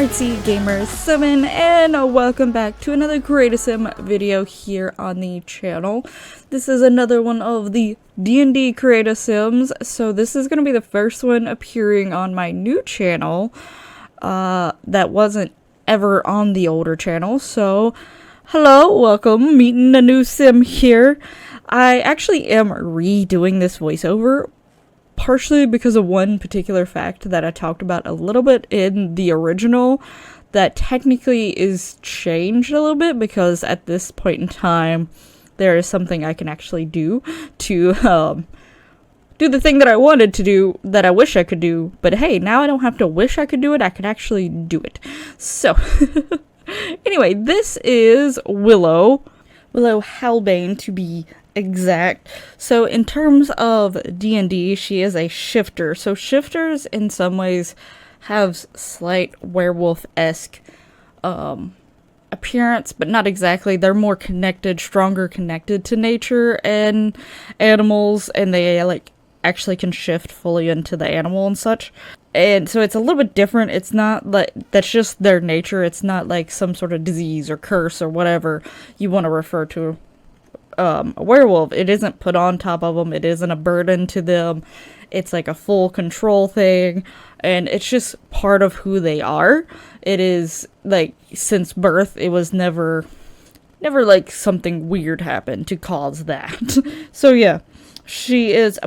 Artsy Gamer 7, and welcome back to another Create a Sim video here on the channel. This is another one of the D&D Create a Sims, so this is going to be the first one appearing on my new channel that wasn't ever on the older channel. So hello, welcome, meeting a new sim here. I actually am redoing this voiceover, partially because of one particular fact that I talked about a little bit in the original that technically is changed a little bit, because at this point in time there is something I can actually do to do the thing that I wanted to do, that I wish I could do, but hey, now I don't have to wish I could do it, I can actually do it. So anyway, this is Willow Howlbane to be exact. So in terms of D&D, she is a shifter. So shifters in some ways have slight werewolf-esque appearance, but not exactly. They're more connected, stronger connected to nature and animals, and they like actually can shift fully into the animal and such. And so it's a little bit different. It's not like that's just their nature. It's not like some sort of disease or curse or whatever you want to refer to a werewolf. It isn't put on top of them. It isn't a burden to them. It's like a full control thing, and it's just part of who they are. It is like since birth. It was never like something weird happened to cause that. So yeah, she is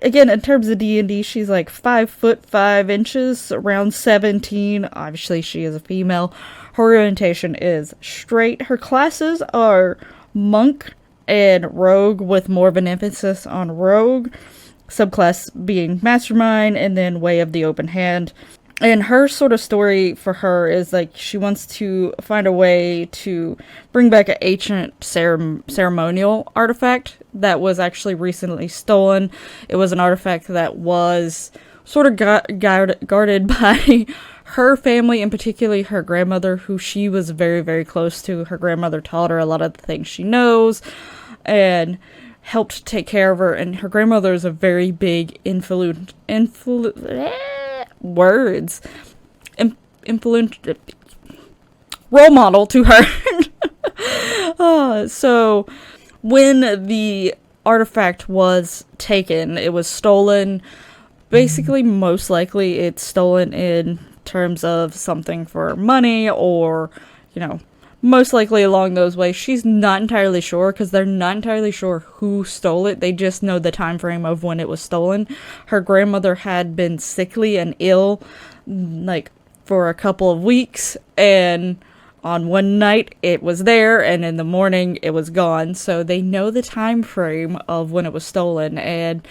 again, in terms of D&D, she's like 5'5", around 17. Obviously, she is a female. Her orientation is straight. Her classes are monk and rogue, with more of an emphasis on rogue. Subclass being mastermind, and then way of the open hand. And her sort of story for her is like she wants to find a way to bring back an ancient ceremonial artifact that was actually recently stolen. It was an artifact that was sort of guarded by her family, and particularly her grandmother, who she was very, very close to. Her grandmother taught her a lot of the things she knows and helped take care of her. And her grandmother is a very big role model to her. So when the artifact was taken, it was stolen. Basically, most likely it's stolen in terms of something for money, or, you know, most likely along those ways. She's not entirely sure, because they're not entirely sure who stole it. They just know the time frame of when it was stolen. Her grandmother had been sickly and ill, like, for a couple of weeks, and on one night it was there, and in the morning it was gone. So they know the time frame of when it was stolen, and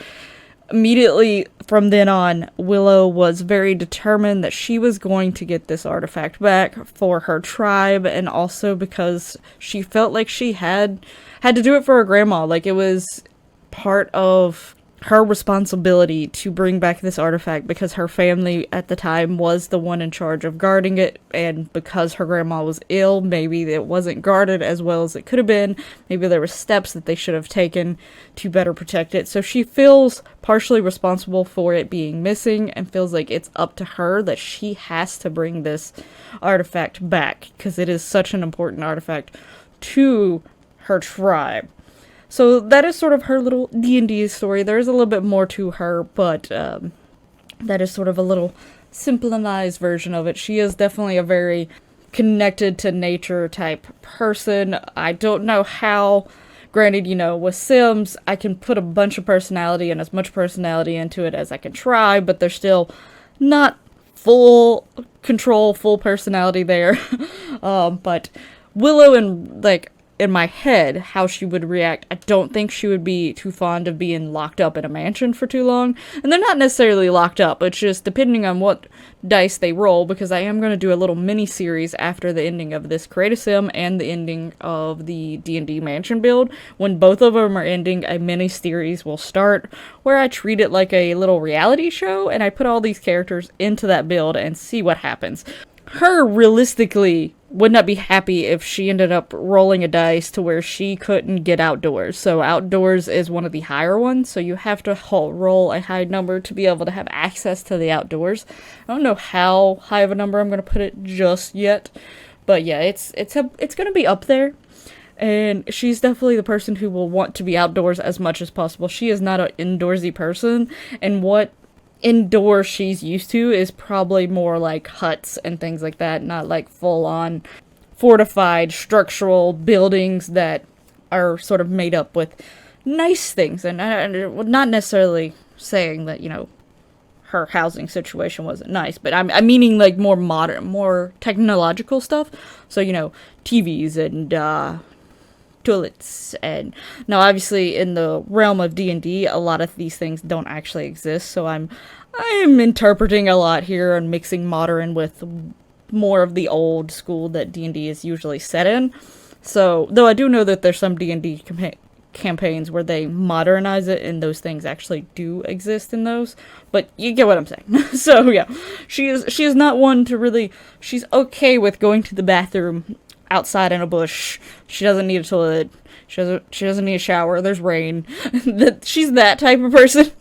immediately from then on, Willow was very determined that she was going to get this artifact back for her tribe, and also because she felt like she had to do it for her grandma. Like, it was part of her responsibility to bring back this artifact, because her family at the time was the one in charge of guarding it, and because her grandma was ill, maybe it wasn't guarded as well as it could have been. Maybe there were steps that they should have taken to better protect it. So she feels partially responsible for it being missing, and feels like it's up to her, that she has to bring this artifact back, because it is such an important artifact to her tribe. So that is sort of her little D&D story. There is a little bit more to her, but that is sort of a little simplified version of it. She is definitely a very connected to nature type person. I don't know how. Granted, you know, with Sims, I can put a bunch of personality and as much personality into it as I can try, but there's still not full control, full personality there. But Willow, and like, in my head, how she would react, I don't think she would be too fond of being locked up in a mansion for too long. And they're not necessarily locked up, it's just depending on what dice they roll, because I am going to do a little mini-series after the ending of this Create a Sim and the ending of the D&D mansion build. When both of them are ending, a mini-series will start where I treat it like a little reality show, and I put all these characters into that build and see what happens. her realistically would not be happy if she ended up rolling a dice to where she couldn't get outdoors. So outdoors is one of the higher ones, so you have to roll a high number to be able to have access to the outdoors. I don't know how high of a number I'm going to put it just yet, but yeah, it's going to be up there. And she's definitely the person who will want to be outdoors as much as possible. She is not an indoorsy person, and what indoor she's used to is probably more like huts and things like that, not like full-on fortified structural buildings that are sort of made up with nice things. And not necessarily saying that, you know, her housing situation wasn't nice, but I'm meaning like more modern, more technological stuff. So, you know, TVs and toilets, and now obviously in the realm of D&D a lot of these things don't actually exist, so I'm interpreting a lot here and mixing modern with more of the old school that D&D is usually set in. So though I do know that there's some D&D campaigns where they modernize it and those things actually do exist in those, but you get what I'm saying. So yeah, she is not one to really, she's okay with going to the bathroom outside in a bush. She doesn't need a toilet. She doesn't need a shower. There's rain. She's that type of person.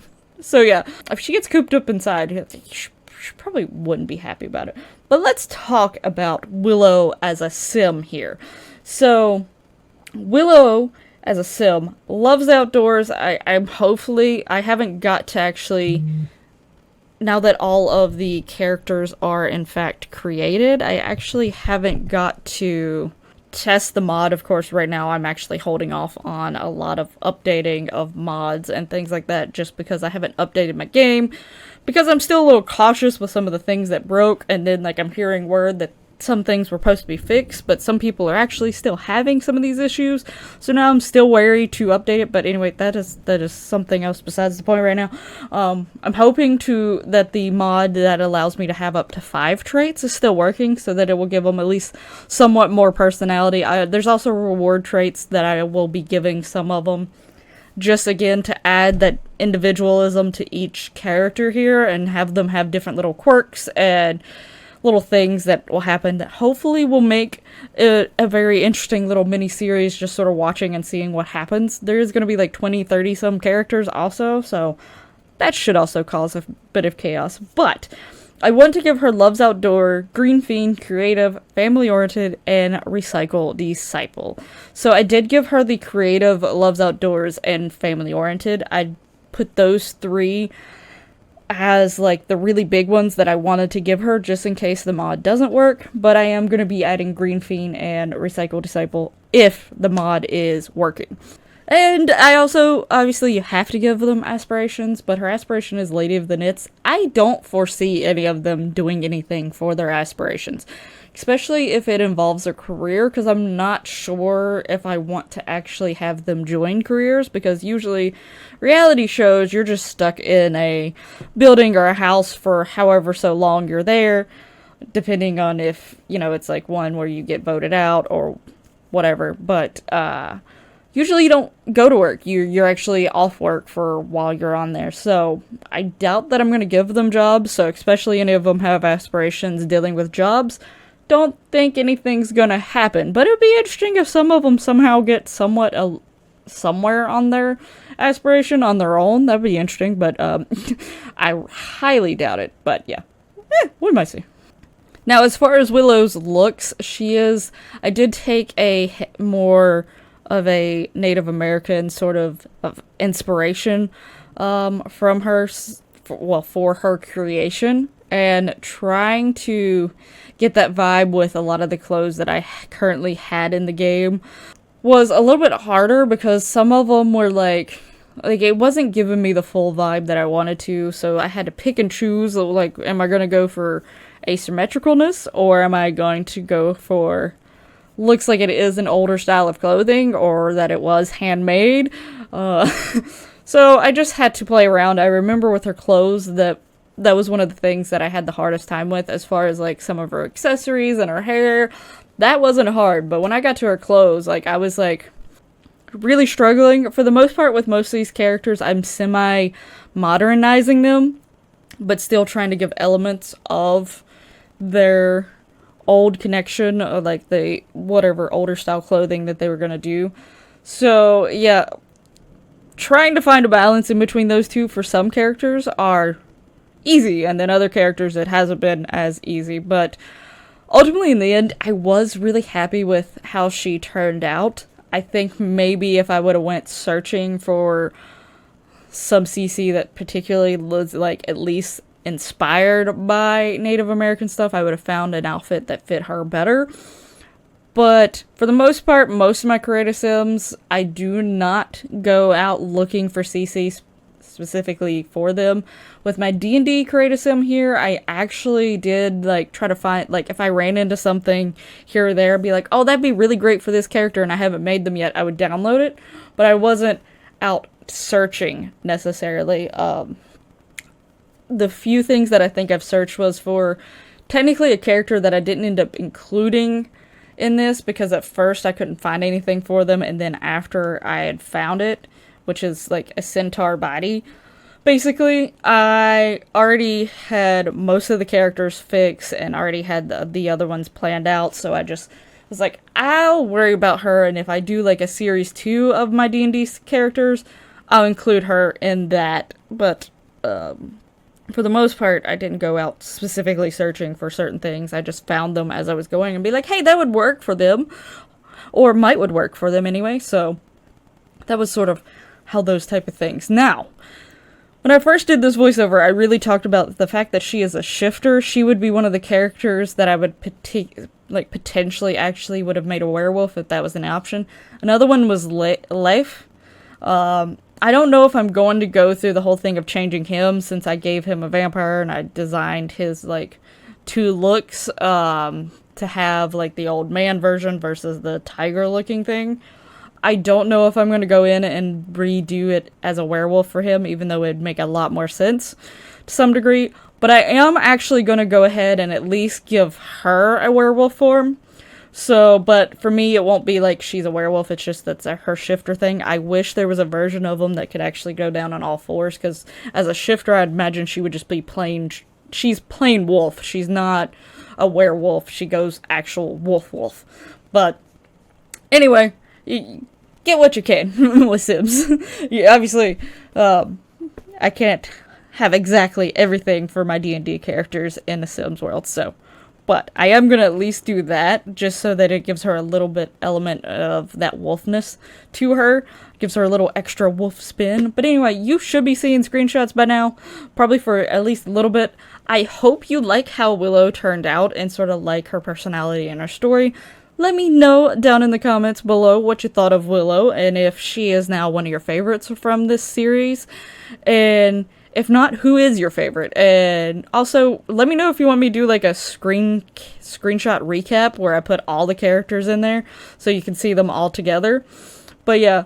So yeah, if she gets cooped up inside, she probably wouldn't be happy about it. But let's talk about Willow as a sim here. So Willow as a sim loves outdoors. I'm hopefully, I haven't got to actually, now that all of the characters are in fact created, I actually haven't got to test the mod. Of course, right now I'm actually holding off on a lot of updating of mods and things like that just because I haven't updated my game, because I'm still a little cautious with some of the things that broke, and then like I'm hearing word that some things were supposed to be fixed, but some people are actually still having some of these issues, so now I'm still wary to update it. But anyway, that is something else besides the point right now. I'm hoping that the mod that allows me to have up to 5 traits is still working, so that it will give them at least somewhat more personality. There's also reward traits that I will be giving some of them, just again to add that individualism to each character here and have them have different little quirks and little things that will happen that hopefully will make it a very interesting little mini-series, just sort of watching and seeing what happens. There is going to be like 20, 30 some characters also, so that should also cause a bit of chaos. But I want to give her Loves Outdoor, Green Fiend, Creative, Family-Oriented, and Recycle Disciple. So I did give her the Creative, Loves Outdoors, and Family-Oriented. I put those 3 as like the really big ones that I wanted to give her just in case the mod doesn't work, but I am going to be adding Green Fiend and Recycle Disciple if the mod is working. And I also, obviously you have to give them aspirations, but her aspiration is Lady of the Knits. I don't foresee any of them doing anything for their aspirations, especially if it involves a career, because I'm not sure if I want to actually have them join careers, because usually reality shows, you're just stuck in a building or a house for however so long you're there, depending on if, you know, it's like one where you get voted out or whatever, but usually you don't go to work. You're actually off work for while you're on there. So I doubt that I'm going to give them jobs. So especially any of them have aspirations dealing with jobs, don't think anything's going to happen. But it would be interesting if some of them somehow get somewhat somewhere on their aspiration on their own. That'd be interesting. But I highly doubt it. But yeah, we might see. Now, as far as Willow's looks, I did take a more of a Native American sort of inspiration from her, for her creation, and trying to get that vibe with a lot of the clothes that I currently had in the game was a little bit harder, because some of them were like it wasn't giving me the full vibe that I wanted to, so I had to pick and choose, like, am I going to go for asymmetricalness, or am I going to go for looks like it is an older style of clothing, or that it was handmade. So I just had to play around. I remember with her clothes that was one of the things that I had the hardest time with, as far as like some of her accessories and her hair. That wasn't hard, but when I got to her clothes, like I was like really struggling. For the most part with most of these characters, I'm semi-modernizing them, but still trying to give elements of their old connection, or like the whatever older style clothing that they were gonna do. So yeah, trying to find a balance in between those two for some characters are easy, and then other characters it hasn't been as easy. But ultimately, in the end, I was really happy with how she turned out. I think maybe if I would have went searching for some CC that particularly was like at least inspired by Native American stuff, I would have found an outfit that fit her better. But for the most part, most of my creative sims, I do not go out looking for CC specifically for them. With my D&D creative sim here, I actually did like try to find, like if I ran into something here or there, be like, oh, that'd be really great for this character and I haven't made them yet, I would download it. But I wasn't out searching necessarily. The few things that I think I've searched was for technically a character that I didn't end up including in this because at first I couldn't find anything for them, and then after I had found it, which is like a centaur body. Basically, I already had most of the characters fixed and already had the other ones planned out, so I just was like, I'll worry about her, and if I do like a series 2 of my D&D characters, I'll include her in that. But for the most part, I didn't go out specifically searching for certain things. I just found them as I was going and be like, hey, that would work for them, or might would work for them anyway. So that was sort of how those type of things. Now, when I first did this voiceover, I really talked about the fact that she is a shifter. She would be one of the characters that I would potentially actually would have made a werewolf if that was an option. Another one was Leif. I don't know if I'm going to go through the whole thing of changing him, since I gave him a vampire and I designed his like 2 looks to have like the old man version versus the tiger looking thing. I don't know if I'm going to go in and redo it as a werewolf for him, even though it'd make a lot more sense to some degree. But I am actually going to go ahead and at least give her a werewolf form. So, but for me, it won't be like she's a werewolf, it's just that's her shifter thing. I wish there was a version of them that could actually go down on all fours, because as a shifter, I'd imagine she would just be plain, she's plain wolf. She's not a werewolf, she goes actual wolf. But, anyway, get what you can with Sims. Yeah, obviously, I can't have exactly everything for my D&D characters in the Sims world, so. But I am going to at least do that, just so that it gives her a little bit element of that wolfness to her. Gives her a little extra wolf spin. But anyway, you should be seeing screenshots by now, probably for at least a little bit. I hope you like how Willow turned out and sort of like her personality and her story. Let me know down in the comments below what you thought of Willow, and if she is now one of your favorites from this series. And if not, who is your favorite? And also, let me know if you want me to do like a screenshot recap where I put all the characters in there so you can see them all together. But yeah,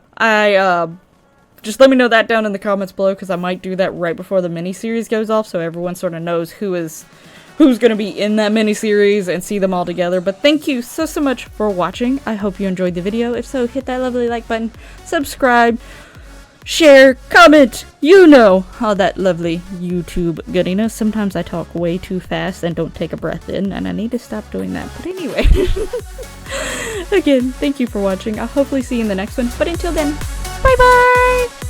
just let me know that down in the comments below, because I might do that right before the miniseries goes off, so everyone sort of knows who's going to be in that miniseries and see them all together. But thank you so much for watching. I hope you enjoyed the video. If so, hit that lovely like button, subscribe, share, comment, you know all that lovely YouTube goodiness. Sometimes I talk way too fast and don't take a breath in, and I need to stop doing that. But anyway, again, thank you for watching. I'll hopefully see you in the next one. But until then, bye bye!